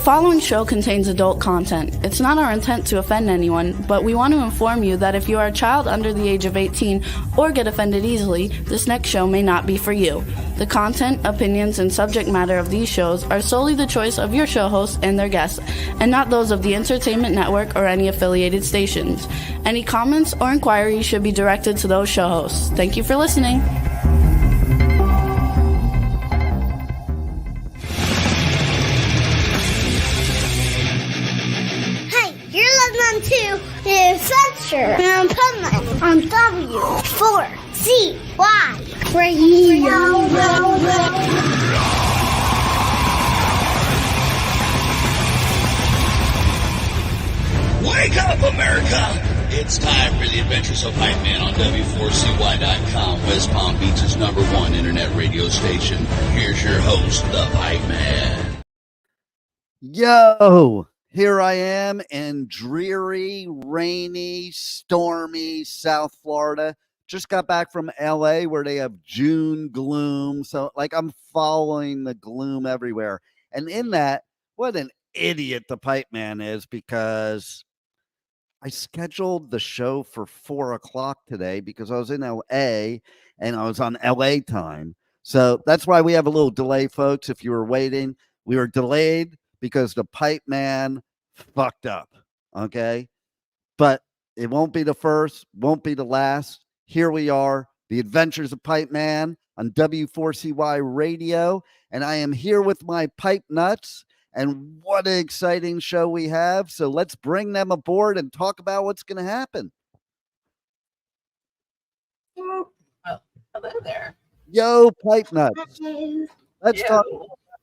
following show contains adult content. It's not our intent to offend anyone, but we want to inform you that if you are a child under the age of 18 or get offended easily, this next show may not be for you. The content, opinions, and subject matter of these shows are solely the choice of your show hosts and their guests, and not those of the Entertainment Network or any affiliated stations. Any comments or inquiries should be directed to those show hosts. Thank you for listening. To the Adventures of Pipeman on W4CY Radio. Wake up, America! It's time for the Adventures of Pipeman on W4CY.com, West Palm Beach's #1 internet radio station. Here's your host, the Pipeman. Yo! Here I am in dreary, rainy, stormy South Florida. Just got back from LA where they have June gloom. So, I'm following the gloom everywhere. And in that, what an idiot the Pipeman is, because I scheduled the show for 4 o'clock today because I was in LA and I was on LA time. So that's why we have a little delay, folks. If you were waiting, we were delayed because the Pipeman fucked up, okay? But it won't be the first, won't be the last. Here we are, the Adventures of Pipeman on W4CY Radio, and I am here with my PipeNuts, and what an exciting show we have. So let's bring them aboard and talk about what's going to happen. Well, hello there. Yo, PipeNuts. Let's talk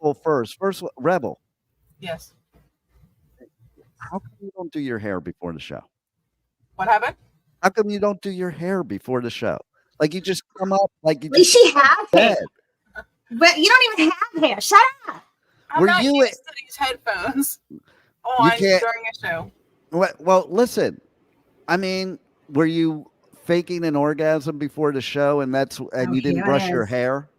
Rebel first. First, Rebel. Yes. How come you don't do your hair before the show? What happened? How come you don't do your hair before the show? Like you just come up like you At least she has hair. dead. But you don't even have hair. Shut up. I'm not used to these headphones on during a show. Well, listen. I mean, were you faking an orgasm before the show and you didn't brush your hair?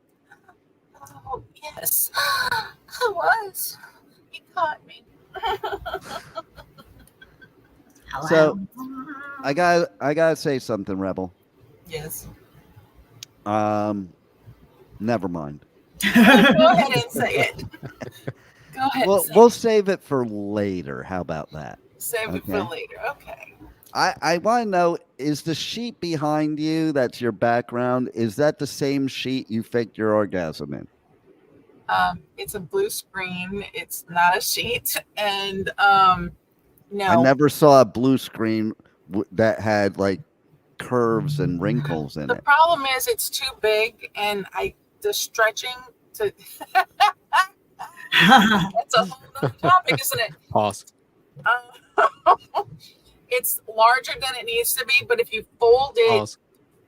Oh, yes. I was. You caught me. So I gotta say something, Rebel. Yes. Never mind. Go ahead and say it. Go ahead. We'll save it for later. How about that? Save it for later. Okay. I want to know, is the sheet behind you that's your background, is that the same sheet you faked your orgasm in? It's a blue screen. It's not a sheet. And no. I never saw a blue screen that had like curves and wrinkles in it. The problem is it's too big, and the stretching to that's a whole other topic, isn't it? Pause. It's larger than it needs to be, but if you fold it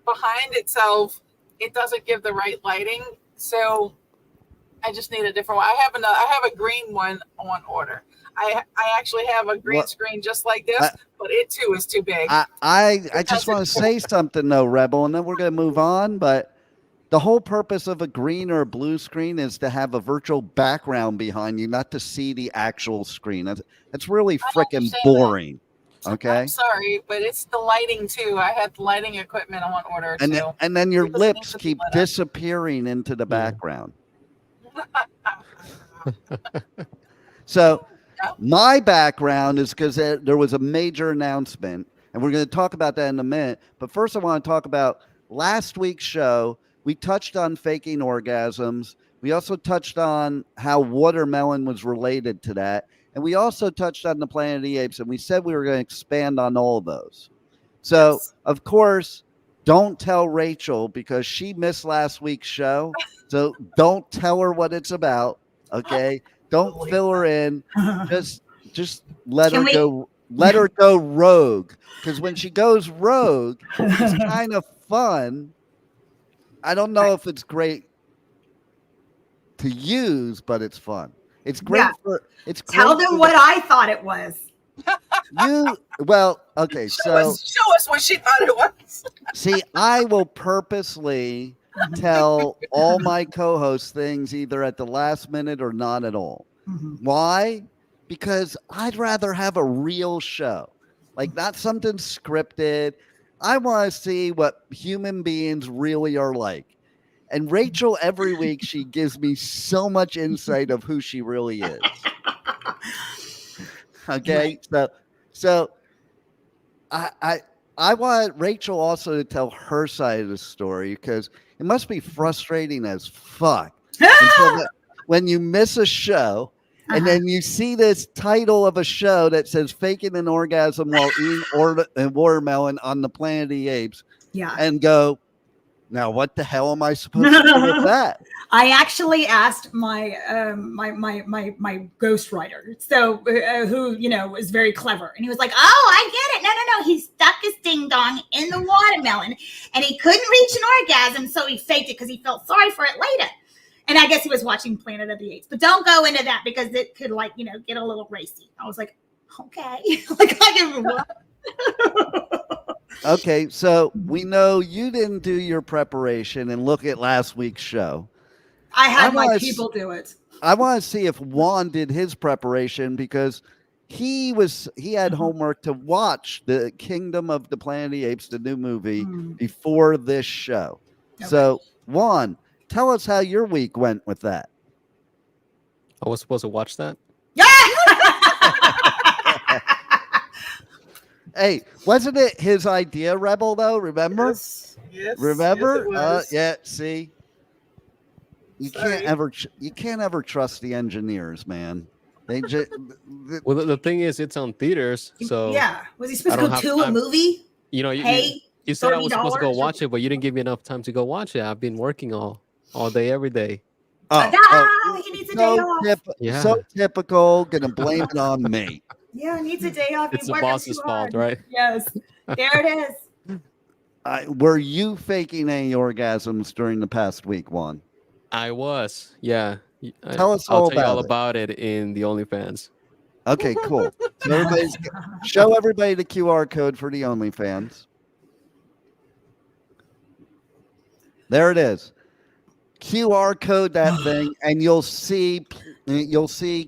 behind itself, it doesn't give the right lighting. So I just need a different one. I have a green one on order. I actually have a green screen just like this, but it too is too big. I just want to say something though, Rebel, and then we're going to move on. But the whole purpose of a green or a blue screen is to have a virtual background behind you, not to see the actual screen. That's really freaking boring. Okay. I'm sorry, but it's the lighting too. I had lighting equipment on order too. And then your lips keep disappearing into the background. So my background is because there was a major announcement, and we're going to talk about that in a minute. But first, I want to talk about last week's show. We touched on faking orgasms. We also touched on how watermelon was related to that. And we also touched on the Planet of the Apes, and we said we were going to expand on all of those. So, of course, don't tell Rachel because she missed last week's show. So don't tell her what it's about, okay? Don't fill her in. Just let her go. Let her go rogue, because when she goes rogue, it's kind of fun. I don't know if it's great to use, but it's fun. It's great Tell them what I thought it was. Okay. Show us what she thought it was. See, I will purposely tell all my co-hosts things either at the last minute or not at all. Mm-hmm. Why? because I'd rather have a real show, like not something scripted. I want to see what human beings really are like. And Rachel, every week, she gives me so much insight of who she really is. Okay, so I want Rachel also to tell her side of the story, because it must be frustrating as fuck when you miss a show and then you see this title of a show that says "Faking an Orgasm While Eating Watermelon on the Planet of the Apes," and go, now what the hell am I supposed to do with that? I actually asked my my ghostwriter, so who is very clever, and he was like, "Oh, I get it. No, he stuck his ding dong in the watermelon, and he couldn't reach an orgasm, so he faked it because he felt sorry for it later." And I guess he was watching Planet of the Apes, but don't go into that because it could get a little racy. I was like, okay, Okay, so we know you didn't do your preparation and look at last week's show. I had my people do it. I want to see if Juan did his preparation, because he had homework to watch the Kingdom of the Planet of the Apes, the new movie, before this show. Okay. So Juan, tell us how your week went with that. I was supposed to watch that? Yeah. Hey, wasn't it his idea, Rebel, though? Remember? Yes. Remember? Yes, yeah, see? You can't ever trust the engineers, man. They just well, the thing is, it's on theaters, so was he supposed to go to a movie? You said I was supposed to go watch it, but you didn't give me enough time to go watch it. I've been working all day, every day. He needs a day off. So typical. Gonna blame it on me. Yeah, he needs a day off. It's the boss's fault, right? Yes, there it is. Were you faking any orgasms during the past week, Juan? I was, yeah. I'll tell you all about it in the OnlyFans. Okay, cool. So show everybody the QR code for the OnlyFans. There it is. QR code that thing, and you'll see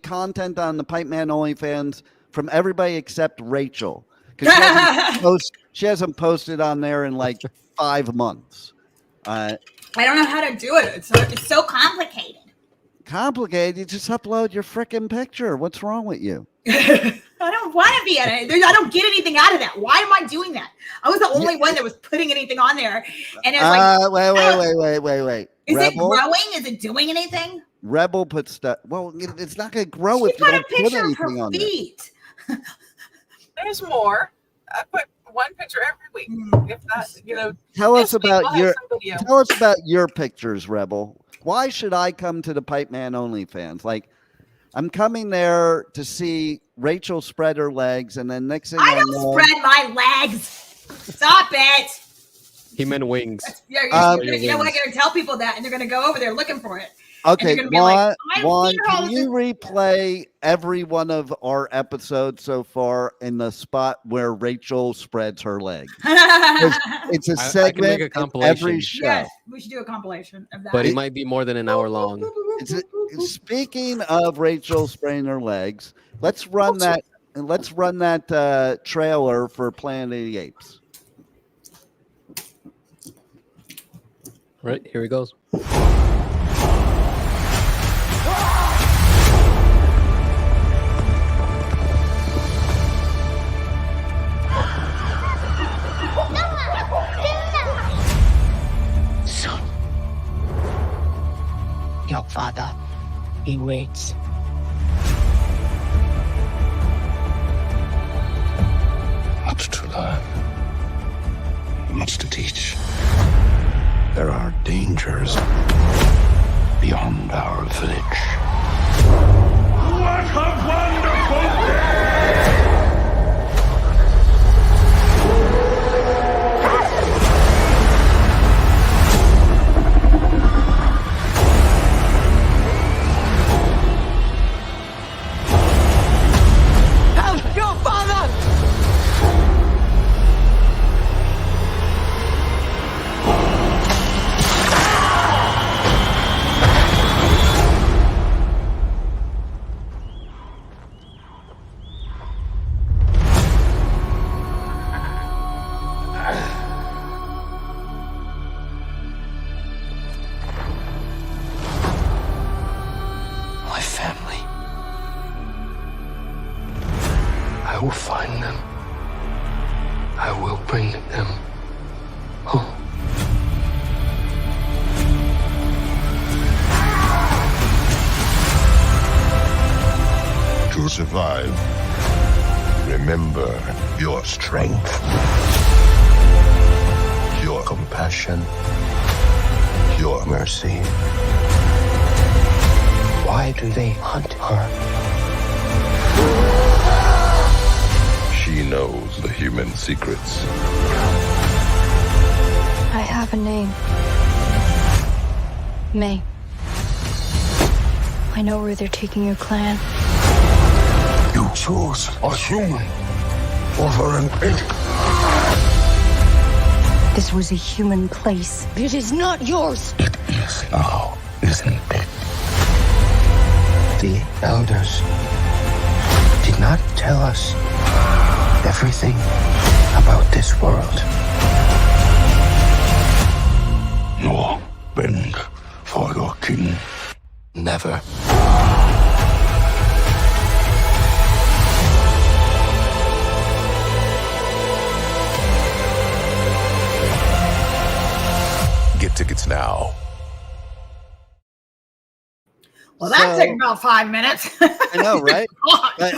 content on the Pipeman OnlyFans from everybody except Rachel, because she hasn't posted on there in like 5 months. I don't know how to do it. It's so complicated. Complicated? You just upload your freaking picture. What's wrong with you? I don't want to be in it. I don't get anything out of that. Why am I doing that? I was the only one that was putting anything on there. And it was wait. Is it growing? Is it doing anything? Rebel put stuff. Well, it's not going to grow if you don't put anything on it. There's more. I put one picture every week. If not, Tell us about your pictures, Rebel. Why should I come to the Pipeman OnlyFans? Like, I'm coming there to see Rachel spread her legs, and then next thing I don't spread my legs. Stop it. He meant wings. You know what? I'm going to tell people that, and they're going to go over there looking for it. Okay, Juan, can you replay every one of our episodes so far in the spot where Rachel spreads her leg? It's a segment of every show. Yes, we should do a compilation of that. But it might be more than an hour long. Speaking of Rachel spreading her legs, let's run that. Let's run that trailer for Planet of the Apes. All right, here he goes. Son, your father, he waits. Much to learn, much to teach. There are dangers beyond our village. What a wonderful day! Help your father! I will bring them home. To survive, remember your strength, your compassion, your mercy. Why do they hunt her? She knows the human secrets. I have a name. May. I know where they're taking your clan. You chose a human over an ape. This was a human place. It is not yours. It is now, isn't it? The elders did not tell us everything about this world. Nor bend for your king. Never. Get tickets now. Well, that took about 5 minutes. I know, right? But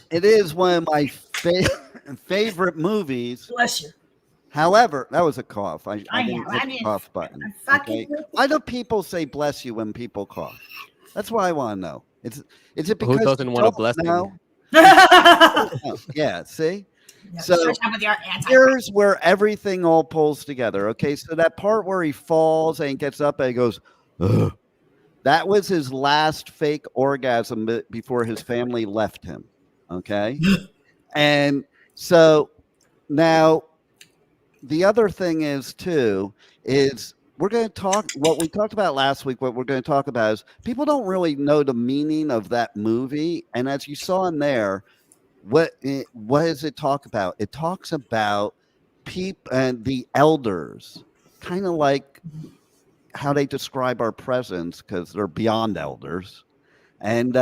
it is one of my favorite movies. Bless you. However, that was a cough. I I didn't know, hit I the didn't- cough button. I'm fucking Okay? Why do people say bless you when people cough? That's what I want to know. Is it because Who doesn't you want to don't bless know? you? Oh, yeah, see? Yeah, So start out with your anti- here's where everything all pulls together. Okay, so that part where he falls and gets up and he goes, ugh, that was his last fake orgasm before his family left him. Okay. And so now the other thing is too, is we're going to talk what we talked about last week. What we're going to talk about is people don't really know the meaning of that movie. And as you saw in there, what does it talk about? It talks about people and the elders, kind of like how they describe our presence, because they're beyond elders, and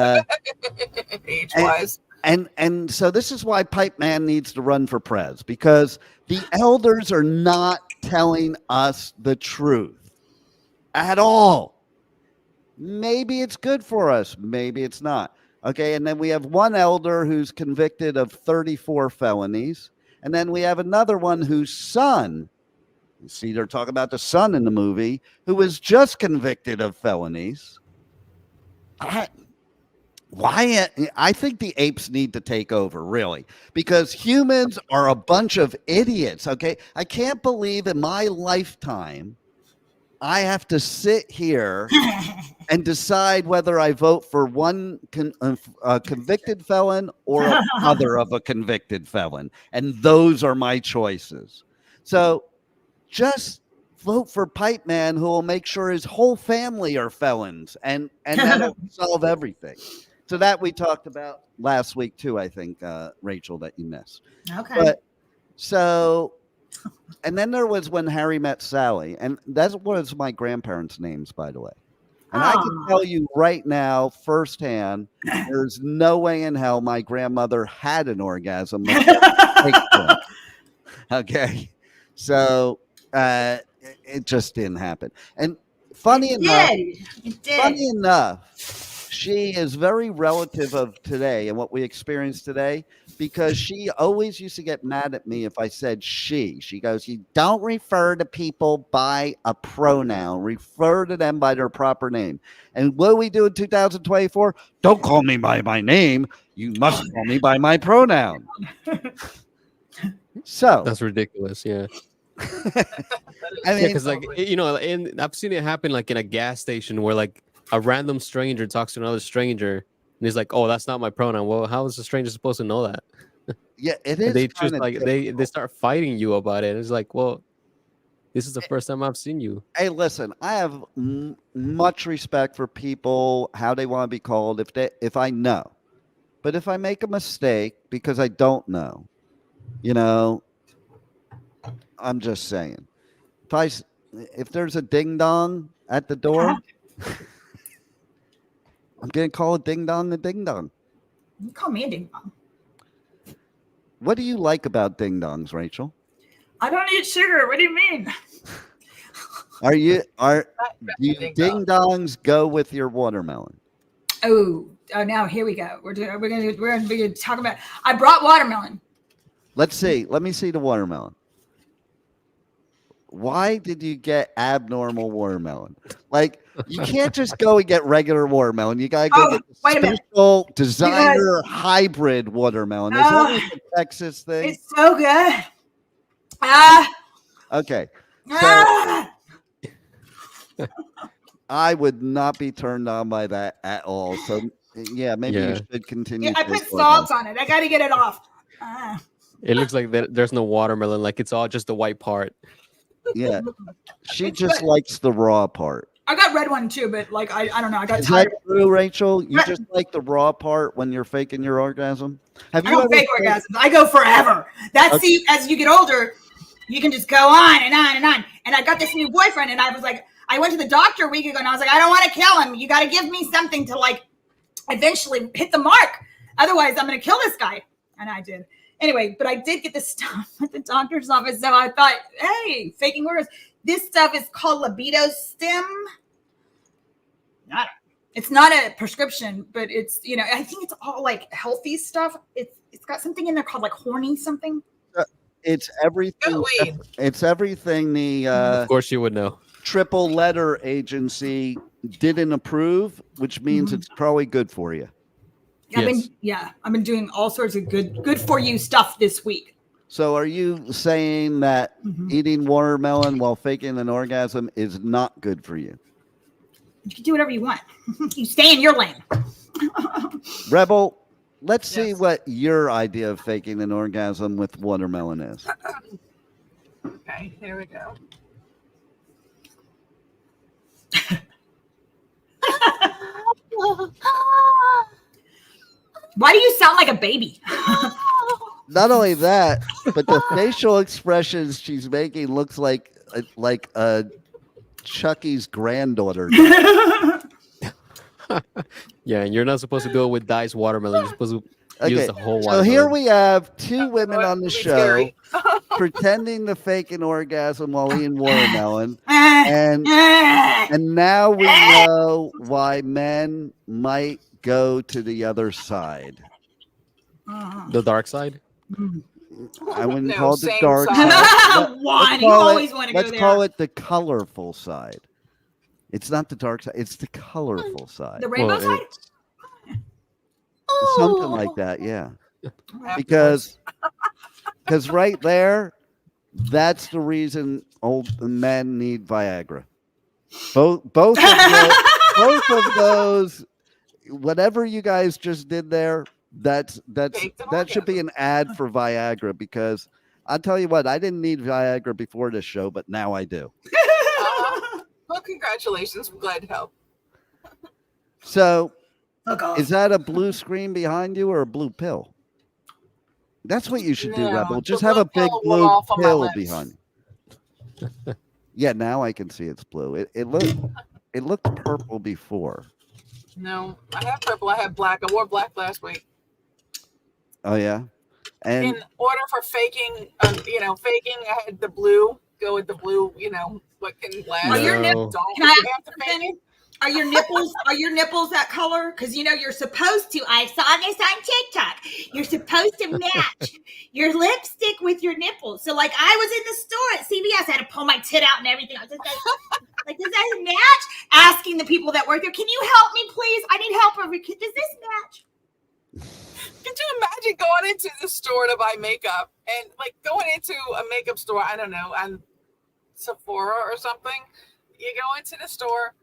Age-wise. and so this is why Pipeman needs to run for prez, because the elders are not telling us the truth at all. Maybe it's good for us, maybe it's not. Okay, and then we have one elder who's convicted of 34 felonies, and then we have another one whose son, you see, they're talking about the son in the movie, who was just convicted of felonies. I think the apes need to take over, really, because humans are a bunch of idiots. Okay, I can't believe in my lifetime I have to sit here and decide whether I vote for one convicted felon or a mother of a convicted felon, and those are my choices. So just vote for Pipeman, who will make sure his whole family are felons, and that'll solve everything. So that we talked about last week too, I think, Rachel, that you missed. Okay. But so, and then there was When Harry Met Sally, and that was my grandparents' names, by the way. And I can tell you right now, firsthand, there's no way in hell my grandmother had an orgasm. Okay, so it just didn't happen. And funny enough, she is very relative of today and what we experience today, because she always used to get mad at me if I said she. She goes, "You don't refer to people by a pronoun. Refer to them by their proper name." And what do we do in 2024? Don't call me by my name. You must call me by my pronoun. So that's ridiculous. Yeah. I mean, because and I've seen it happen like in a gas station where like a random stranger talks to another stranger and he's like, "Oh, that's not my pronoun." Well, how is the stranger supposed to know that? Yeah, it is. They just like they start fighting you about it. It's like, well, this is the first time I've seen you. Hey, listen, I have much respect for people, how they want to be called if I know. But if I make a mistake because I don't know, I'm just saying. If there's a ding dong at the door, I'm gonna call a ding dong a ding dong. You call me a ding dong. What do you like about ding dongs, Rachel? I don't eat sugar. What do you mean? Do you ding dongs go with your watermelon? Oh, now here we go. We're gonna talk about. I brought watermelon. Let's see. Let me see the watermelon. Why did you get abnormal watermelon? Like, you can't just go and get regular watermelon. You gotta go get special designer hybrid watermelon. Is that like a Texas thing? It's so good. Okay. So, I would not be turned on by that at all. So yeah, maybe you should continue. I put salt on it. I got to get it off. It looks like there's no watermelon. Like it's all just the white part. Yeah, she just likes the raw part. I got red one too, but like I don't know. I got Is tired. that true, Rachel? You just like the raw part when you're faking your orgasm? I don't fake orgasms. I go forever. See, as you get older, you can just go on and on and on. And I got this new boyfriend, and I was like, I went to the doctor a week ago, and I was like, I don't want to kill him. You got to give me something to like eventually hit the mark. Otherwise, I'm going to kill this guy. And I did. Anyway, but I did get this stuff at the doctor's office. So I thought, hey, faking orgasms. This stuff is called libido stim. It's not a prescription, but it's, I think it's all like healthy stuff. It's got something in there called like horny something. It's everything. It's everything the of course you would know. Triple letter agency didn't approve, which means it's probably good for you. I've been doing all sorts of good for you stuff this week. So are you saying that eating watermelon while faking an orgasm is not good for you? You can do whatever you want. You stay in your lane. Rebel, let's see what your idea of faking an orgasm with watermelon is. Okay, here we go. Why do you sound like a baby? Not only that, but the facial expressions she's making looks like Chucky's granddaughter. Yeah, and you're not supposed to do it with diced watermelon. You're supposed to use the whole watermelon. So here we have two women on the show pretending to fake an orgasm while eating watermelon. And now we know why men might go to the other side. The dark side? I wouldn't call it the dark side. Let's call it the colorful side. It's not the dark side. It's the colorful side. The rainbow side? Something like that, yeah. Because right there, that's the reason old men need Viagra. Both of those, whatever you guys just did there, that should be an ad for Viagra, because I'll tell you what, I didn't need Viagra before this show, but now I do. Well, congratulations. I'm glad to help. So, is that a blue screen behind you or a blue pill? That's what you should do, Rebel. Just have a big blue pill behind you. Yeah, now I can see it's blue. It looked purple before. No, I have purple. I have black. I wore black last week. Oh yeah. And in order for faking, I had the blue. Go with the blue. What can last? Are your nipples? Can I have to fake it? Are your nipples that color? Because you're supposed to. I saw this on TikTok. You're supposed to match your lipstick with your nipples. So like I was in the store at CVS, I had to pull my tit out and everything. I was just like, does that match? Asking the people that work there, can you help me, please? I need help over here. Does this match? Could you imagine going into the store to buy makeup and like going into a makeup store? I don't know, on Sephora or something. You go into the store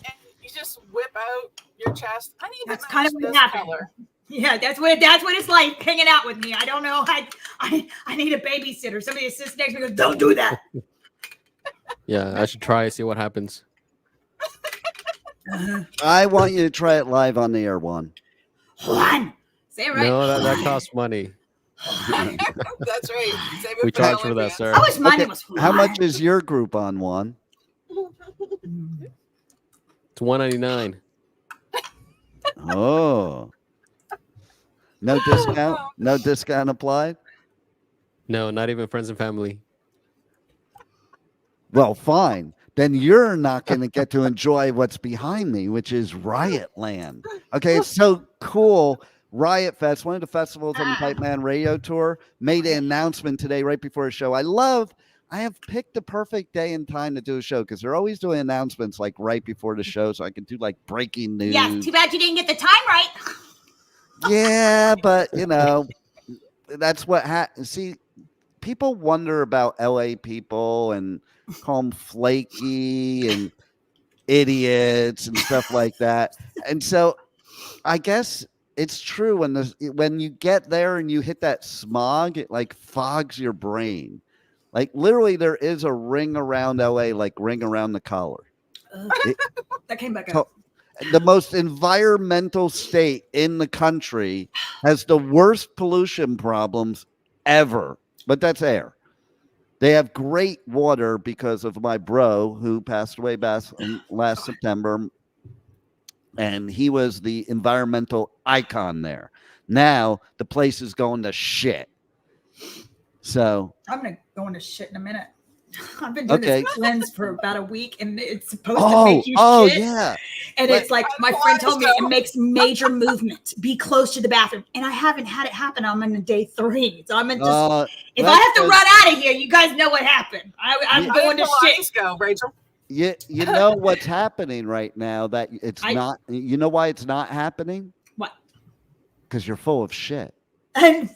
and you just whip out your chest. I need that's to kind of what this happened. color. Yeah, that's what it's like hanging out with me. I don't know. I need a babysitter. Somebody sits next to me and goes, don't do that. Yeah, I should try, see what happens. I want you to try it live on the air, Juan. Juan, say it right. No, that costs money. That's right. Save it We charge for that, sir. I wish my name was Juan. How much is your Groupon, Juan? It's $1.99. Oh. No discount? No discount applied? No, not even friends and family. Well, fine. Then you're not going to get to enjoy what's behind me, which is Riot Land. Okay, it's so cool. Riot Fest, one of the festivals on the Pipeman Radio Tour, made an announcement today right before a show. I have picked the perfect day and time to do a show because they're always doing announcements like right before the show, so I can do like breaking news. Yes, too bad you didn't get the time right. Yeah, but that's what see, people wonder about LA people and call them flaky and idiots and stuff like that. And so I guess it's true when you get there and you hit that smog, it like fogs your brain. Like literally there is a ring around LA, like ring around the collar. That came back up. The most environmental state in the country has the worst pollution problems ever, but that's air. They have great water because of my bro who passed away last September, and he was the environmental icon there. Now the place is going to shit. So I'm gonna go into shit in a minute. I've been doing this cleanse for about a week, and it's supposed to make you shit. Yeah. And it's like my friend told me it makes major movement. Be close to the bathroom, and I haven't had it happen. I'm on day 3, so I'm just. If I have to run out of here, you guys know what happened. I'm going to shit. Go, Rachel. You know what's happening right now? That it's not. You know why it's not happening? What? Because you're full of shit. And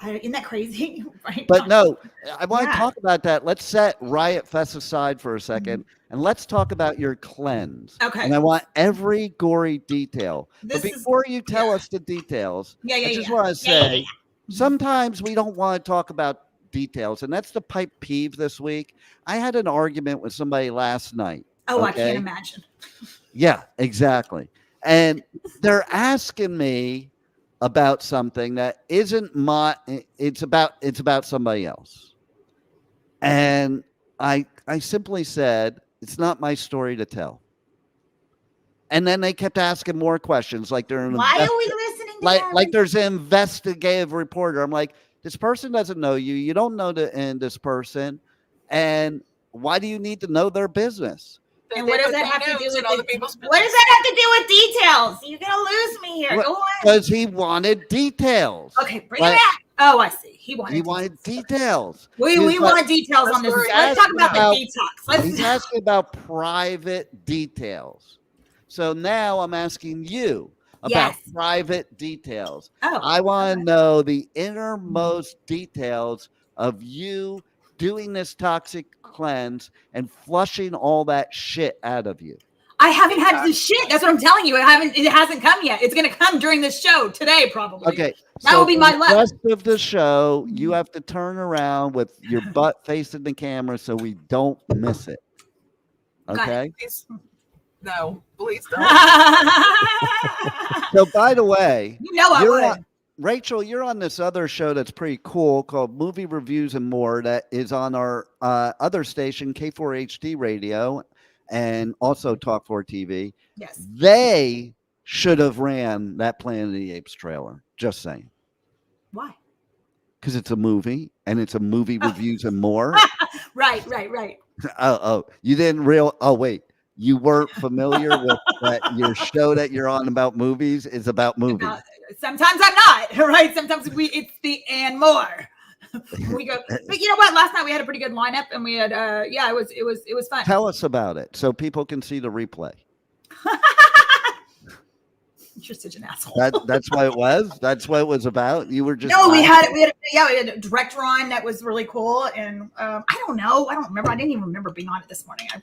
isn't that crazy? Right? But no, I want to talk about that. Let's set Riot Fest aside for a second, and let's talk about your cleanse. Okay. And I want every gory detail. But before you tell us the details, I just want to say, sometimes we don't want to talk about details, and that's the pipe peeve this week. I had an argument with somebody last night. Oh, okay? I can't imagine. Yeah, exactly. And they're asking me about something that isn't it's about somebody else. And I simply said, it's not my story to tell. And then they kept asking more questions, like they're why are we listening to like there's an investigative reporter. I'm like, this person doesn't know you. You don't know this person. And why do you need to know their business? And what does that have to do with other people's business? What does that have to do with details? You're gonna lose me here. Go on. Because he wanted details. Okay, bring it back. Oh, I see. He wanted details. We want details on this. Let's talk about the detox. He's asking about private details. So now I'm asking you about private details. Oh, I want to know the innermost details of you doing this toxic cleanse and flushing all that shit out of you. I haven't had the shit. That's what I'm telling you. It hasn't come yet. It's going to come during this show today, probably. Okay. That will be my luck. The rest of the show, you have to turn around with your butt facing the camera so we don't miss it. Okay? No, please don't. So, by the way, I would. Rachel, you're on this other show that's pretty cool called Movie Reviews and More that is on our other station, K4HD Radio, and also Talk 4 TV. Yes. They should have ran that Planet of the Apes trailer. Just saying. Why? Because it's a movie, and it's a Movie Reviews and More. Right. You didn't wait. You weren't familiar with that your show that you're on about movies is about movies. Sometimes I'm not, right? Sometimes it's the and more. We go, but you know what? Last night we had a pretty good lineup, and we had it was fun. Tell us about it so people can see the replay. You're such an asshole. That's what it was. That's what it was about. You were just we had a director on that was really cool, and I don't know. I don't remember. I didn't even remember being on it this morning. I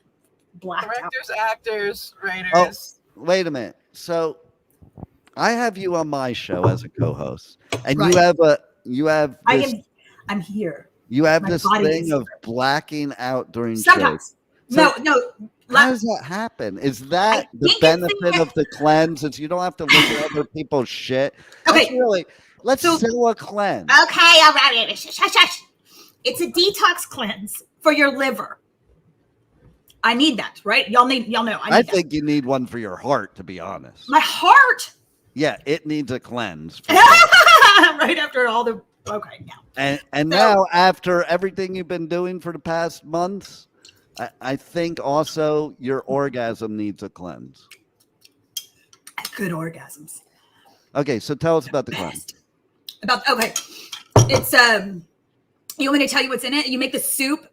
blacked Directors, actors, writers. Oh, wait a minute. So I have you on my show as a co-host, and I'm here. You have this thing of blacking out during sometimes. Shows. No. How does that happen? Is that the benefit of the cleanse? Is you don't have to look at other people's shit? Okay. Let's do a cleanse. Okay, all right. Shush. It's a detox cleanse for your liver. I need that, right? Y'all know. I think you need one for your heart, to be honest. My heart? Yeah, it needs a cleanse. Right after all the okay now. And now after everything you've been doing for the past months, I think also your orgasm needs a cleanse. Good orgasms. Okay, so tell us about the cleanse. It's you want me to tell you what's in it? You make the soup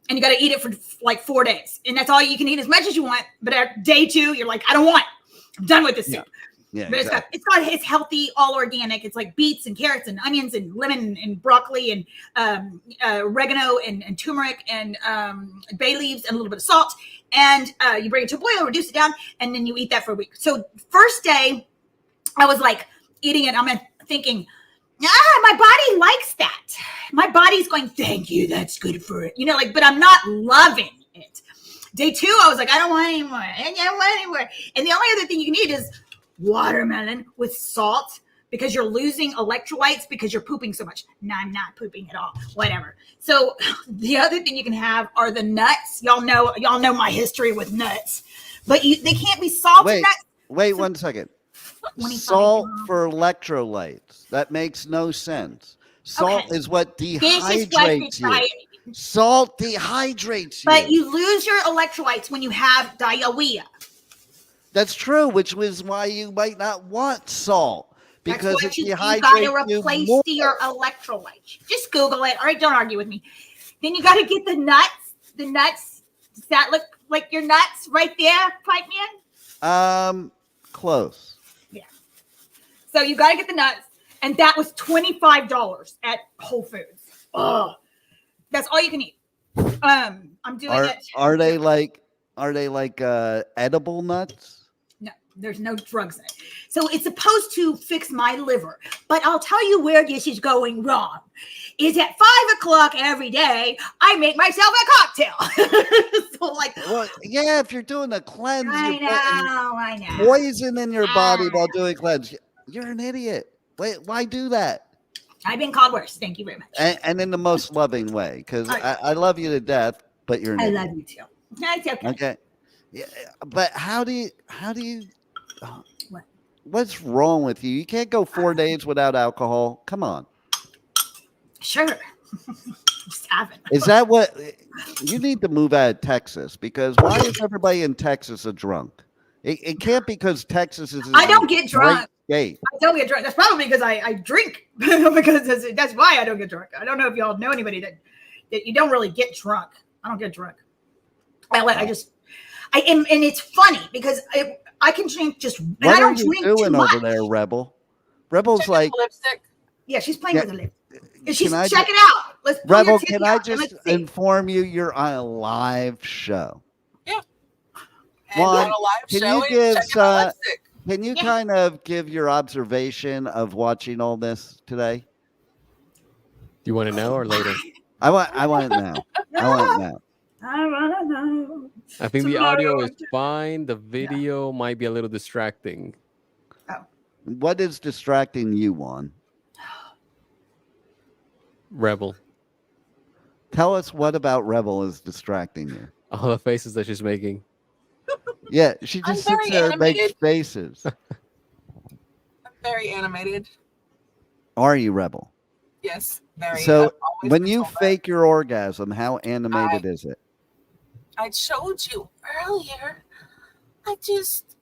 and you got to eat it for like 4 days, and that's all you can eat as much as you want. But at day 2, you're like, I don't want it. I'm done with this soup. Yeah, but exactly. it's healthy, all organic. It's like beets and carrots and onions and lemon and broccoli and oregano and turmeric and bay leaves and a little bit of salt. And you bring it to a boil, reduce it down, and then you eat that for a week. So first day, I was like eating it. I'm thinking, my body likes that. My body's going, thank you. That's good for it. But I'm not loving it. Day 2, I was like, I don't want any more. I don't want any more. And the only other thing you can eat is watermelon with salt because you're losing electrolytes because you're pooping so much. No, I'm not pooping at all. Whatever. So the other thing you can have are the nuts. Y'all know my history with nuts, but they can't be salted nuts. Wait 1 second. Salt for electrolytes. That makes no sense. Salt is what dehydrates you. Salt dehydrates you. But you lose your electrolytes when you have diarrhea. That's true, which is why you might not want salt. Because it dehydrates you got to replace your electrolytes. Just Google it. All right, don't argue with me. Then you got to get the nuts. The nuts. Does that look like your nuts right there, Pipeman? Close. Yeah. So you got to get the nuts, and that was $25 at Whole Foods. Oh, that's all you can eat. I'm doing it. Are they like edible nuts? No, there's no drugs in it. So it's supposed to fix my liver. But I'll tell you where this is going wrong. Is at 5:00 every day, I make myself a cocktail. Well, yeah, if you're doing a cleanse, I know. Poison in your body while doing cleanse. You're an idiot. Wait, why do that? I've been called worse. Thank you very much. And in the most loving way, because I love you to death, but you're an idiot. I love you too. That's okay. Okay. Yeah, but how do you what's wrong with you? You can't go 4 days without alcohol. Come on. Sure. Just haven't. Is that what you need to move out of Texas? Because why is everybody in Texas a drunk? It can't be because Texas is. I don't get drunk. I don't get drunk. That's probably because I drink. Because that's why I don't get drunk. I don't know if y'all know anybody that you don't really get drunk. I don't get drunk. And it's funny because I can drink just. And what I don't are you drink doing too much. over there, Rebel? Rebel's like lipstick. Yeah, she's playing with the lip. She's I check it out. Let's pull Rebel. your titty Can I out and just let's see. inform you? You're on a live show. Yeah. One, on a live can show you give check out lipstick. Can you kind of give your observation of watching all this today? You want to know or later? I want it now. I want it now. I wanna know. I think the audio is fine. The video might be a little distracting. What is distracting you, Juan? Rebel. Tell us what about Rebel is distracting you. All the faces that she's making. Yeah, she just sits there and makes faces. I'm very animated. Are you, Rebel? Yes, very. So when you fake your orgasm, how animated is it? I showed you earlier. I just.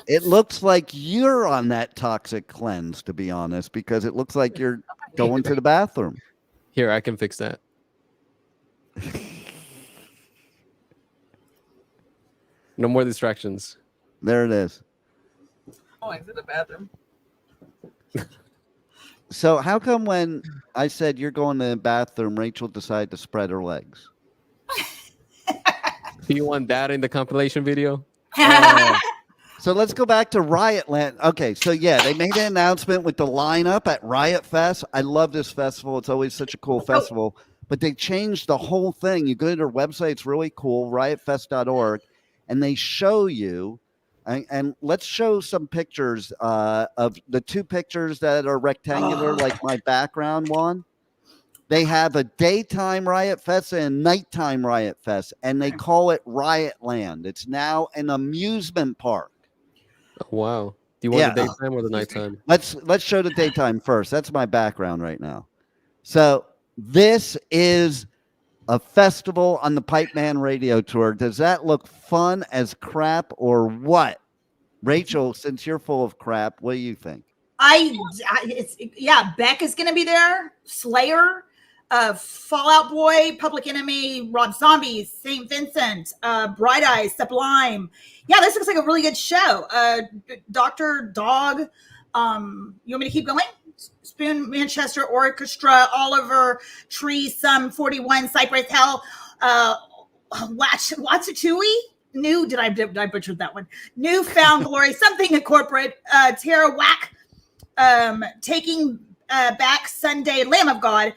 It looks like you're on that toxic cleanse, to be honest, because it looks like you're going to the bathroom. Here, I can fix that. No more distractions. There it is. Oh, into the bathroom. So how come when I said you're going to the bathroom, Rachel decided to spread her legs? Do you want that in the compilation video? So let's go back to Riotland. Okay, so yeah, they made an announcement with the lineup at Riot Fest. I love this festival. It's always such a cool festival. But they changed the whole thing. You go to their website. It's really cool, riotfest.org. And they show you, and let's show some pictures of the two pictures that are rectangular, like my background one. They have a daytime Riot Fest and a nighttime Riot Fest, and they call it Riotland. It's now an amusement park. Wow. you want the daytime or the nighttime? Let's show the daytime first. That's my background right now. So this is a festival on the Pipeman Radio Tour. Does that look fun as crap or what? Rachel, since you're full of crap, what do you think? Beck is going to be there. Slayer, Fallout Boy, Public Enemy, Rob Zombie, St. Vincent, Bright Eyes, Sublime. Yeah, this looks like a really good show. Dr. Dog. You want me to keep going? Spoon, Manchester Orchestra, Oliver, Tree, Sum 41, Cypress Hell, Watsatui. Did I butcher that one? Newfound Glory, Something in Corporate, Tara Whack, Taking Back Sunday, Lamb of God,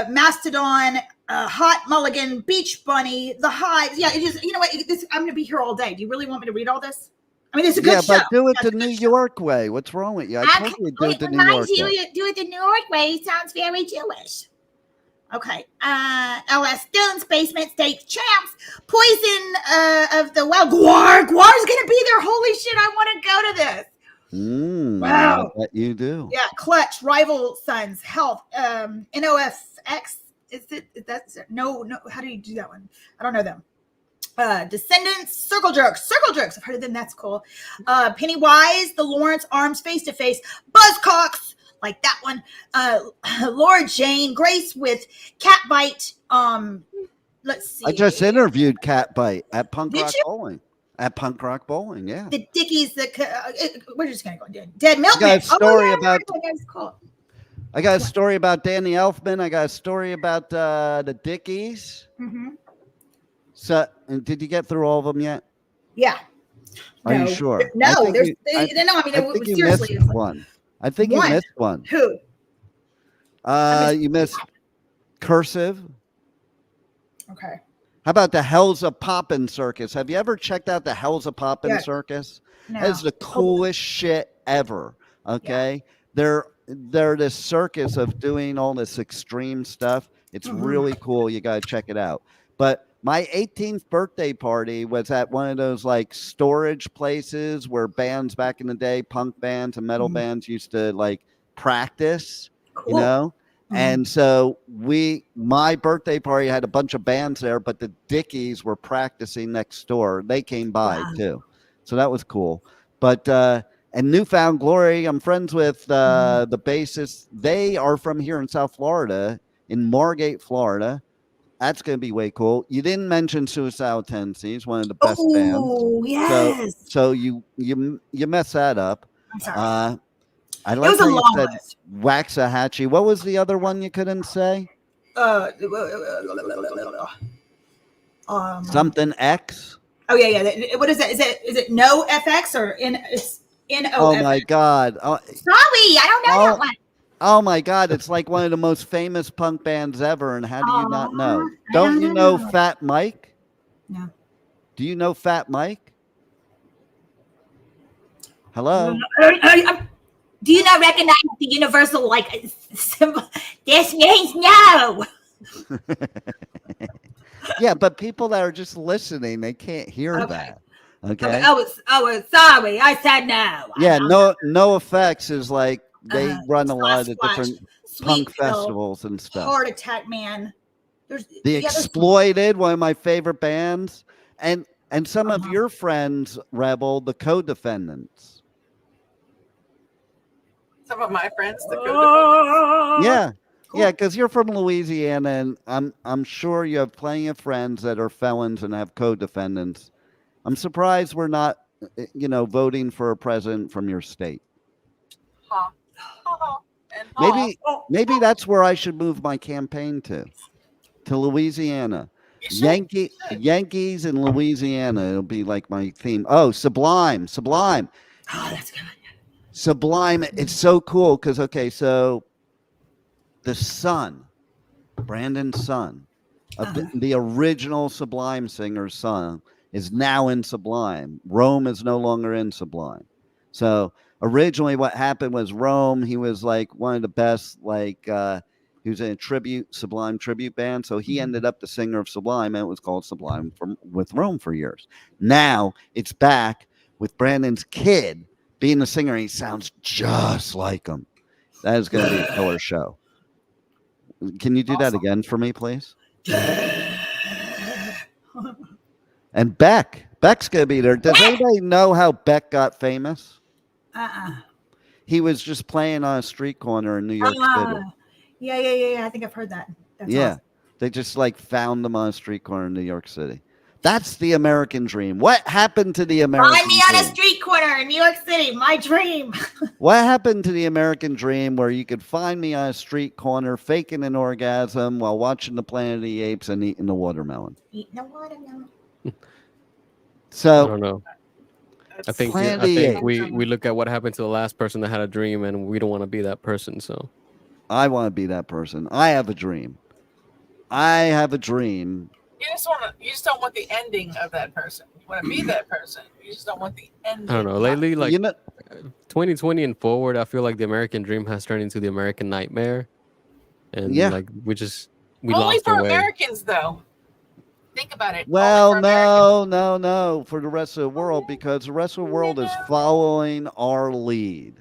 Mastodon, Hot Mulligan, Beach Bunny, The Hives. Yeah, it just, you know what? I'm going to be here all day. Do you really want me to read all this? I mean, it's a good show. But do it the New York way. What's wrong with you? I told you to do it the New York way. Do it the New York way. Sounds very Jewish. Okay. LS Stones, Basement State Champs, Poison of the Well. Guar's gonna be there. Holy shit! I want to go to this. Wow. I bet you do. Yeah. Clutch, Rival Sons, Health, NOFX. Is it? No. How do you do that one? I don't know them. Descendants, Circle Jerks. I've heard of them. That's cool. Pennywise, The Lawrence Arms, Face to Face, Buzzcocks, like that one. Laura Jane, Grace with Catbite. Let's see. I just interviewed Catbite at Punk Rock Bowling. At Punk Rock Bowling, yeah. The Dickies. We're just gonna go. Dead Milkman. I got a story about Danny Elfman. I got a story about the Dickies. Mm-hmm. So, did you get through all of them yet? Yeah. Are you sure? No, seriously. You missed one. I think you missed one. Who? You missed Cursive. Okay. How about the Hells of Poppin' Circus? Have you ever checked out the Hells of Poppin' Circus? No. That is the coolest shit ever. Okay. Yeah. They're this circus of doing all this extreme stuff. It's really cool. You got to check it out. But my 18th birthday party was at one of those like storage places where bands back in the day, punk bands and metal bands used to like practice, you know? And so my birthday party had a bunch of bands there, but the Dickies were practicing next door. They came by too. So that was cool. But, and Newfound Glory, I'm friends with the bassist. They are from here in South Florida, in Margate, Florida. That's going to be way cool. You didn't mention Suicidal Tendencies, one of the best bands. Oh, yes. So you messed that up. I'm sorry. I like how you said Waxahachie. What was the other one you couldn't say? Something X? Oh, yeah. What is that? Is it No FX or N-O-F-X? Oh, my God. Sorry, I don't know that one. Oh my God, it's like one of the most famous punk bands ever, and how do you not know? Don't you know Fat Mike? No. Do you know Fat Mike? Hello? Do you not recognize the universal, like, symbol? This means no! Yeah, but people that are just listening, they can't hear that. Okay? I was sorry, I said no. Yeah, no effects is like, they run a lot of the different punk festivals and stuff. Heart Attack Man. The Exploited, one of my favorite bands. And some of your friends, Rebel, the Co-Defendants. Some of my friends, the Co-Defendants. Yeah. Cool. Yeah, because you're from Louisiana, and I'm sure you have plenty of friends that are felons and have co-defendants. I'm surprised we're not, voting for a president from your state. Huh. Maybe that's where I should move my campaign to Louisiana. Yankees in Louisiana. It'll be like my theme. Oh, Sublime. Oh, that's good. Sublime. It's so cool because so the son, Brandon's son, the original Sublime singer's son, is now in Sublime. Rome is no longer in Sublime. So originally what happened was Rome, he was like one of the best, he was in a Sublime tribute band. So he ended up the singer of Sublime, and it was called Sublime with Rome for years. Now it's back with Brandon's kid being a singer. He sounds just like him. That is going to be a killer show. Can you do that again for me, please? And Beck's going to be there. Does anybody know how Beck got famous? He was just playing on a street corner in New York City. Yeah. I think I've heard that. That's awesome. They just like found him on a street corner in New York City. That's the American dream. What happened to the American Find me on dream? a street corner in New York City. My dream. What happened to the American dream where you could find me on a street corner faking an orgasm while watching the Planet of the Apes and eating a watermelon? Eating a watermelon. So I don't know. I think we look at what happened to the last person that had a dream, and we don't want to be that person. So I want to be that person. I have a dream. You just don't want the ending of that person. You want to be that person. You just don't want the ending. I don't know. Lately, like 2020 and forward, I feel like the American dream has turned into the American nightmare, and like we only lost for our way. Americans, though. Think about it. Well, no, for the rest of the world, because the rest of the world is following our lead.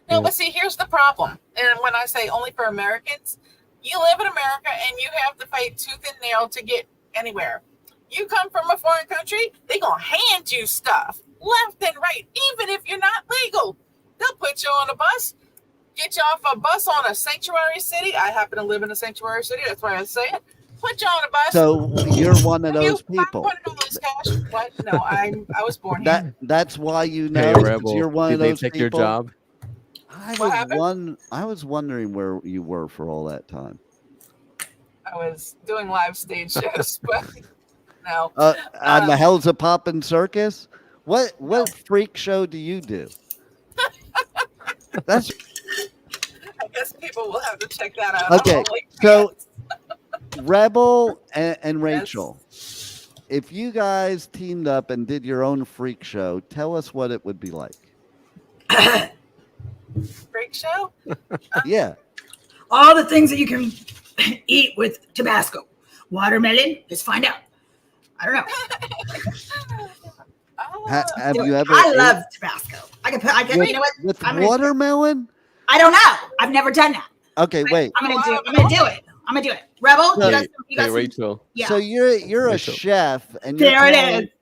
No, but see, here's the problem. And when I say only for Americans, you live in America and you have to fight tooth and nail to get anywhere. You come from a foreign country, they're going to hand you stuff left and right, even if you're not legal. They'll put you on a bus, get you off a bus on a sanctuary city. I happen to live in a sanctuary city. That's why I say it. Put you on a bus. So you're one of those people. Cash. What? No, I was born here. That's why you know. Hey, Rebel, you're one of did those they take people. your job? I was wondering where you were for all that time. I was doing live stage shows, but no. On the Hells of Poppin' Circus? What freak show do you do? That's. I guess people will have to check that out. Okay, so Rebel and Rachel, if you guys teamed up and did your own freak show, tell us what it would be like. Freak show? Yeah. All the things that you can eat with Tabasco. Watermelon? Let's find out. I don't know. Have you ever? I love Tabasco. I can. You know what? With watermelon? I don't know. I've never done that. Okay, wait. I'm gonna do it. Rebel, you got Rachel. Yeah. So you're a chef, and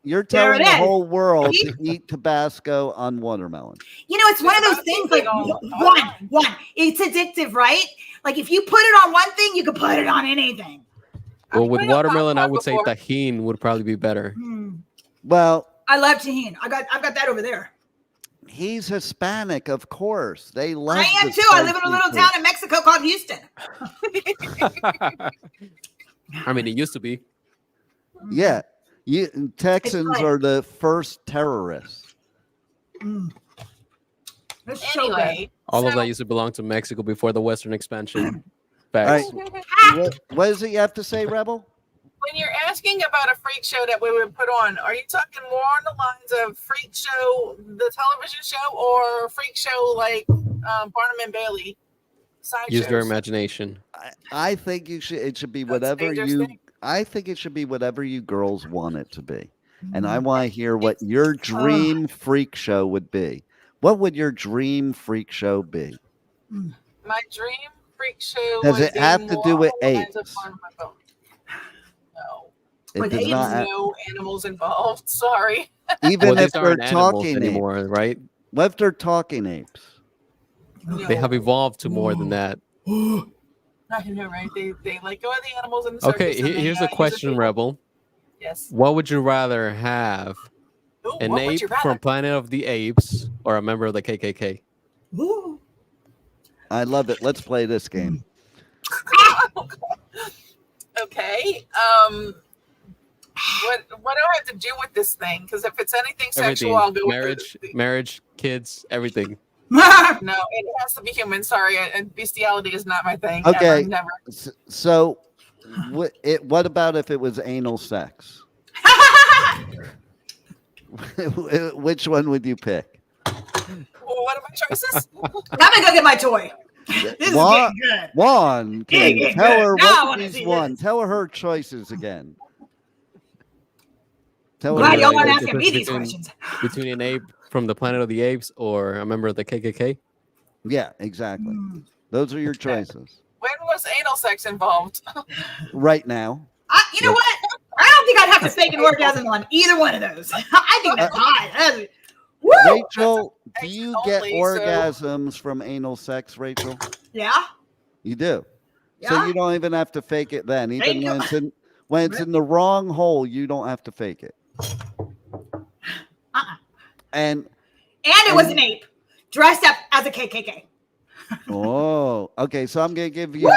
you're telling the whole world to eat Tabasco on watermelon. You know, it's one of those things. Like one. It's addictive, right? Like if you put it on one thing, you can put it on anything. Well, with watermelon, I would say tahini would probably be better. Well, I love tahini. I've got that over there. He's Hispanic, of course. They love. I am too. I live in a little town in Mexico called Houston. I mean, it used to be. Yeah, Texans are the first terrorists. Anyway, all of that used to belong to Mexico before the Western expansion. Right. Facts. What is it you have to say, Rebel? When you're asking about a freak show that we would put on, are you talking more on the lines of freak show, the television show, or freak show like Barnum and Bailey? Use your imagination. I think you should. It should be whatever you. I think it should be whatever you girls want it to be, and I want to hear what your dream freak show would be. What would your dream freak show be? My dream freak show. Does it have to do with apes? No. It does not. No animals involved. Sorry. Even if they're talking anymore, right? What if they're talking apes? No. They have evolved to more than that. I know, right? They let go of the animals in the circus. Okay, here's a question, Rebel. Yes. What would you rather have? An ape from Planet of the Apes or a member of the KKK? I love it. Let's play this game. Okay. What do I have to do with this thing? Because if it's anything sexual, I'll go marriage, kids, everything. No, it has to be human. Sorry, and bestiality is not my thing. Okay. Never. So, what about if it was anal sex? Which one would you pick? Well, what are my choices? I'm gonna go get my toy. This is getting good. Juan, Getting tell her good. Now I what wanna she's see won. this. Tell her choices again. Tell Why her y'all what aren't it is. asking me these questions? Between an ape from the Planet of the Apes or a member of the KKK. Yeah, exactly. Those are your choices. When was anal sex involved? Right now. You know what? I don't think I'd have to fake an orgasm on either one of those. I think that's high. Woo! Rachel, do you get orgasms from anal sex, Rachel? Yeah. You do. Yeah. So you don't even have to fake it then. Even when it's in the wrong hole, you don't have to fake it. And it was an ape dressed up as a KKK. Oh, okay. So I'm gonna give you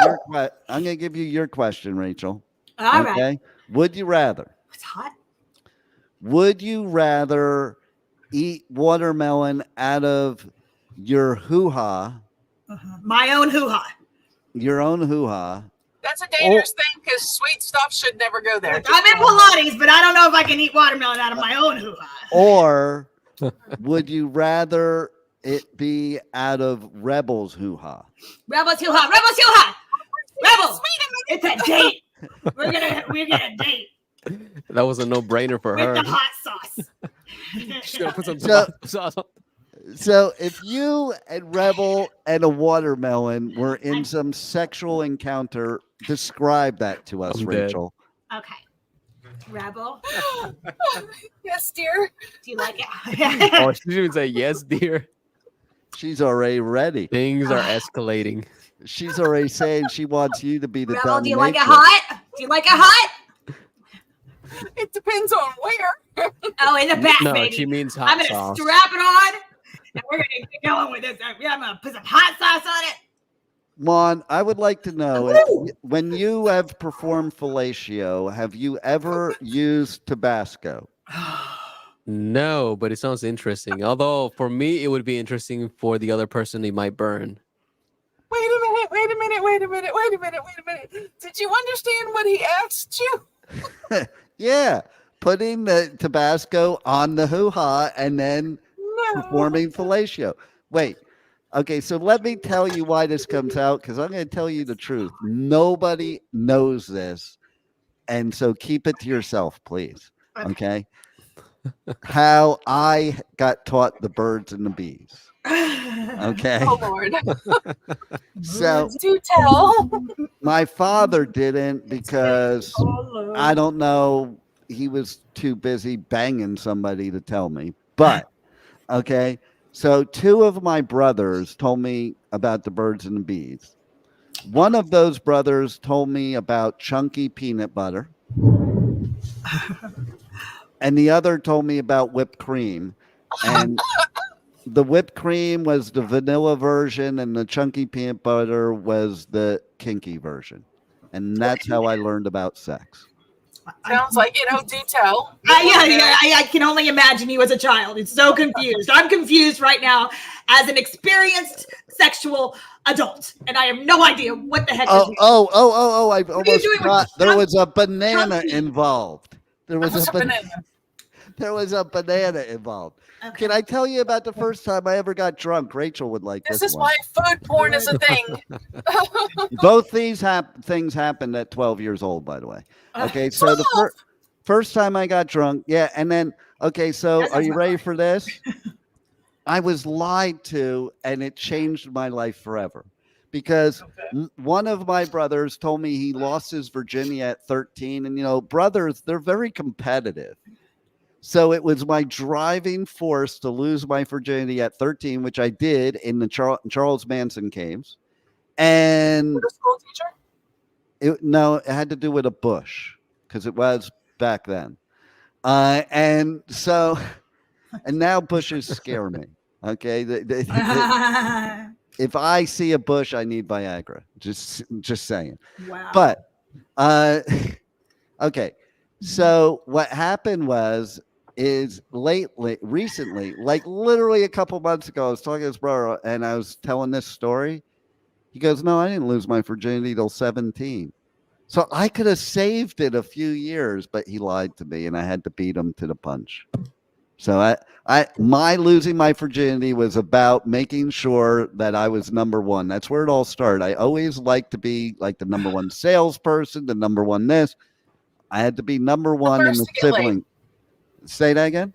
your question, Rachel. All right. Would you rather? It's hot. Would you rather eat watermelon out of your hoo-ha? My own hoo-ha. Your own hoo-ha. That's a dangerous thing because sweet stuff should never go there. I'm in Pilates, but I don't know if I can eat watermelon out of my own hoo-ha. Or would you rather it be out of Rebel's hoo-ha? Rebel's hoo-ha. Rebel's hoo-ha. Rebel. It's a date. We're gonna date. That was a no-brainer for her. With the hot sauce. She's gonna put some sauce on. So if you and Rebel and a watermelon were in some sexual encounter, describe that to us, Rachel. Okay. Rebel. Yes, dear. Do you like it? Oh, she didn't even say yes, dear. She's already ready. Things are escalating. She's already saying she wants you to be the Rebel, dominatrix. do you like it hot? Do you like it hot? It depends on where. Oh, in the back, No, baby. she means hot I'm gonna sauce. strap it on, and we're gonna get going with this. I'm gonna put some hot sauce on it. Mon, I would like to know, when you have performed fellatio, have you ever used Tabasco? No, but it sounds interesting. Although for me, it would be interesting for the other person they might burn. Wait a minute. Did you understand what he asked you? Yeah, putting the Tabasco on the hoo-ha and then performing fellatio. Wait, okay, so let me tell you why this comes out, because I'm going to tell you the truth. Nobody knows this, and so keep it to yourself, please. Okay? How I got taught the birds and the bees. Okay. Oh Lord. So do tell. My father didn't because I don't know, he was too busy banging somebody to tell me. But okay, so two of my brothers told me about the birds and the bees. One of those brothers told me about chunky peanut butter. And the other told me about whipped cream. And the whipped cream was the vanilla version and the chunky peanut butter was the kinky version. And that's how I learned about sex. Sounds like, do tell. I can only imagine you as a child. It's so confused. I'm confused right now as an experienced sexual adult. And I have no idea what the heck I almost forgot. There was a banana involved. There was a banana involved. Okay. Can I tell you about the first time I ever got drunk? Rachel would like this. This is why food porn is a thing. Both these things happened at 12 years old, by the way. Okay, so the first time I got drunk, and then, okay, so are you ready for this? I was lied to, and it changed my life forever. Because one of my brothers told me he lost his virginity at 13. And, brothers, they're very competitive. So it was my driving force to lose my virginity at 13, which I did in the Charles Manson caves. And with a school teacher? It had to do with a bush because it was back then. And now bushes scare me. Okay. If I see a bush, I need Viagra. Just saying. Wow. But okay. So what happened is recently, like literally a couple months ago, I was talking to his brother and I was telling this story. He goes, "No, I didn't lose my virginity till 17." So I could have saved it a few years, but he lied to me and I had to beat him to the punch. So my losing my virginity was about making sure that I was number one. That's where it all started. I always liked to be like the number one salesperson, the number one this. I had to be number one in the sibling. Say that again?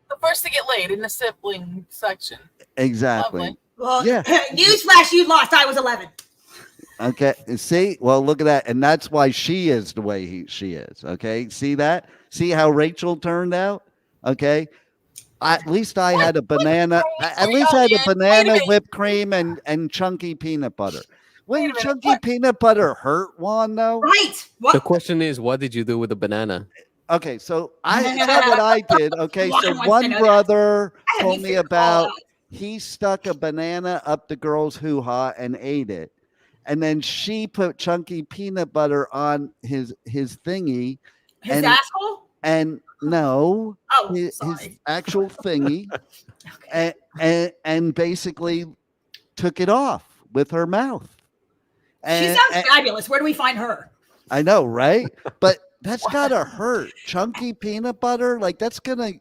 The first to get laid in the sibling section. Exactly. Lovely. Well, Yeah. newsflash, you lost. I was 11. Okay. See, well, look at that, and that's why she is the way she is. Okay. See that? See how Rachel turned out? Okay. At least I had a banana. At least I had a banana, whipped cream, and chunky peanut butter. Wouldn't chunky peanut butter hurt one though? Right. What? The question is, what did you do with the banana? Okay, so it's not what I did. Okay, so Wants to one know brother that. told You me figured all about out. he stuck a banana up the girl's hoo-ha and ate it. And then she put chunky peanut butter on his thingy. His asshole? And no, Oh, his sorry. actual thingy. and basically took it off with her mouth. She sounds fabulous. Where do we find her? I know, right? But that's gotta hurt. Chunky peanut butter, like that's gonna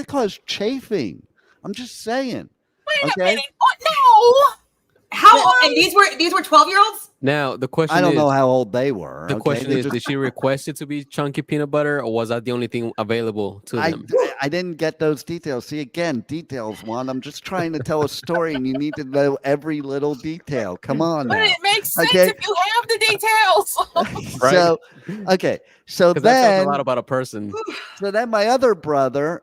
cause chafing. I'm just saying. Wait okay? a minute. Oh, no. How old? And these were 12-year-olds? Now the question I don't is, know how old they were. the okay? question They're is, just- did she request it to be chunky peanut butter, or was that the only thing available to them? I didn't get those details. See, again, details, Juan. I'm just trying to tell a story, and you need to know every little detail. Come on But now. it makes sense Okay. if you have the details. Right. So, okay. So Because that says then, a lot about a person. so then my other brother,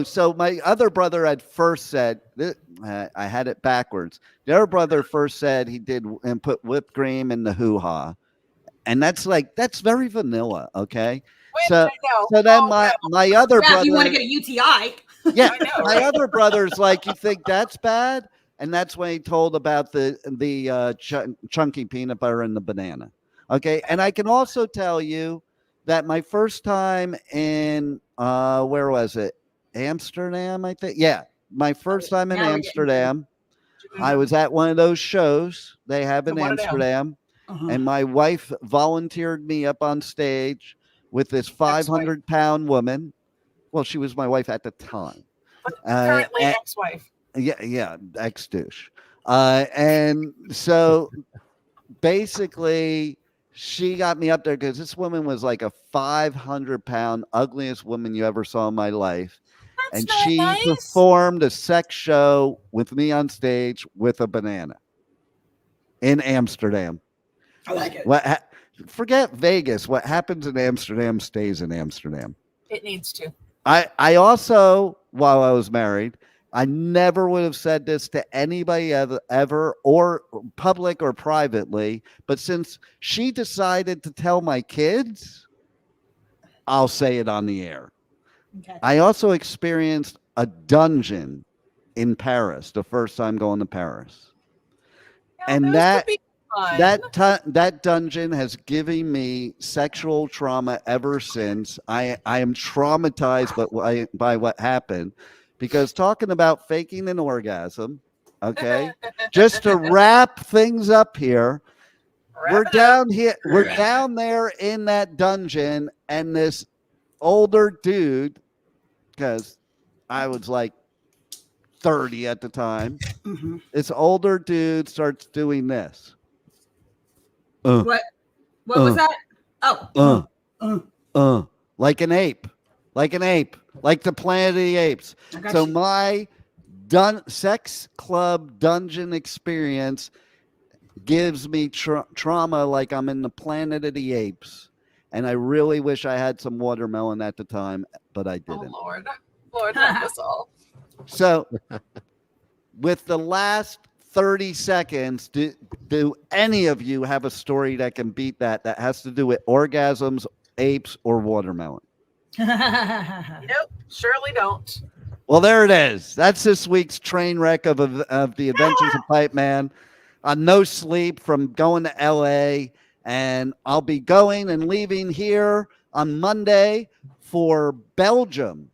so my other brother had first said, I had it backwards. The other brother first said he did and put whipped cream in the hoo-ha. And that's very vanilla, okay? Wait a minute, no. So then Oh, my other Yeah, brother, if you want to get a UTI. yeah, I know, my right? other brother's like, you think that's bad? And that's when he told about the chunky peanut butter and the banana. Okay, and I can also tell you that my first time in where was it? Amsterdam, I think. Yeah, my first time in Now we're getting Amsterdam, I was at one of those shows they have in One of them. Amsterdam, Uh-huh. and my wife volunteered me up on stage with this 500-pound woman. Well, she was my wife at the time. Currently and- ex-wife. yeah, ex-douche. And so basically, she got me up there because this woman was like a 500-pound, ugliest woman you ever saw in my life. That's And not she nice. performed a sex show with me on stage with a banana in Amsterdam. I like it. Forget Vegas. What happens in Amsterdam stays in Amsterdam. It needs to. I also, while I was married, I never would have said this to anybody ever, or public or privately. But since she decided to tell my kids, I'll say it on the air. Okay. I also experienced a dungeon in Paris the first time going to Paris. Yeah, And those that- could be fun. That dungeon has given me sexual trauma ever since. I am traumatized by what happened, because talking about faking an orgasm, okay, just to wrap things up here, we're down there in that dungeon, and this older dude, because I was like 30 at the time, this older dude starts doing this. What was that? Oh. Like an ape, like the Planet of the Apes. I got So you. my sex club dungeon experience gives me trauma like I'm in the Planet of the Apes. And I really wish I had some watermelon at the time, but I Oh, didn't. Lord help us all. So with the last 30 seconds, do any of you have a story that can beat that has to do with orgasms, apes, or watermelon? Nope, surely don't. Well, there it is. That's this week's train wreck of the Adventures of Pipeman. No sleep from going to LA, and I'll be going and leaving here on Monday for Belgium.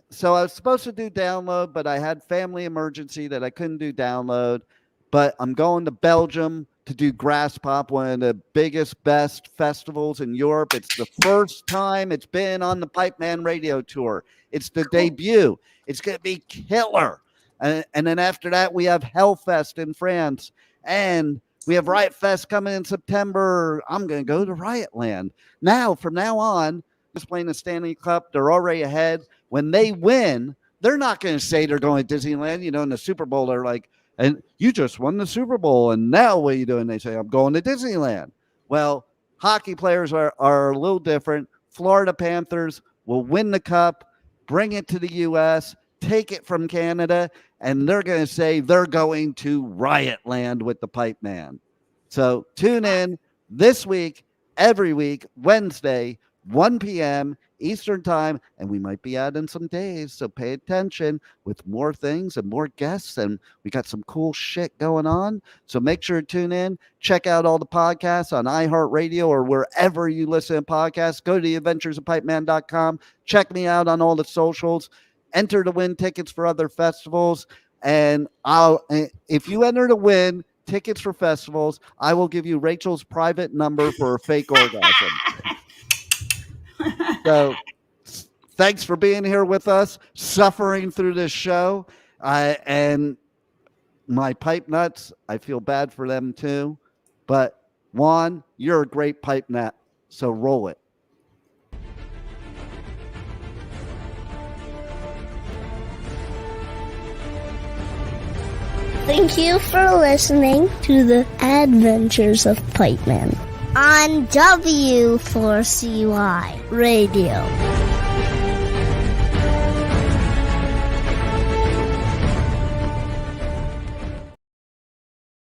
So I was supposed to do download, but I had family emergency that I couldn't do download. But I'm going to Belgium to do Grass Pop, one of the biggest, best festivals in Europe. It's the first time it's been on the Pipeman Radio Tour. It's the debut. It's going to be killer. And then after that, we have Hellfest in France. And we have Riot Fest coming in September. I'm going to go to Riotland. Now, from now on, Just playing the Stanley Cup. They're already ahead. When they win, they're not going to say they're going to Disneyland. You know, in the Super Bowl, they're like, and you just won the Super Bowl, and now what are you doing? They say, I'm going to Disneyland. Well, hockey players are a little different. Florida Panthers will win the cup, bring it to the U.S., take it from Canada, and they're going to say they're going to Riot Land with the Pipeman. So tune in this week, every week, Wednesday, 1 p.m. Eastern time, and we might be adding some days, so pay attention with more things and more guests, and we got some cool shit going on. So make sure to tune in. Check out all the podcasts on iHeartRadio or wherever you listen to podcasts. Go to the adventuresofpipeman.com. Check me out on all the socials. Enter to win tickets for other festivals, and if you enter to win tickets for festivals, I will give you Rachel's private number for a fake orgasm. So thanks for being here with us, suffering through this show. And my pipe nuts, I feel bad for them too. But Juan, you're a great pipe nut, so roll it. Thank you for listening to the Adventures of Pipeman on W4CY Radio.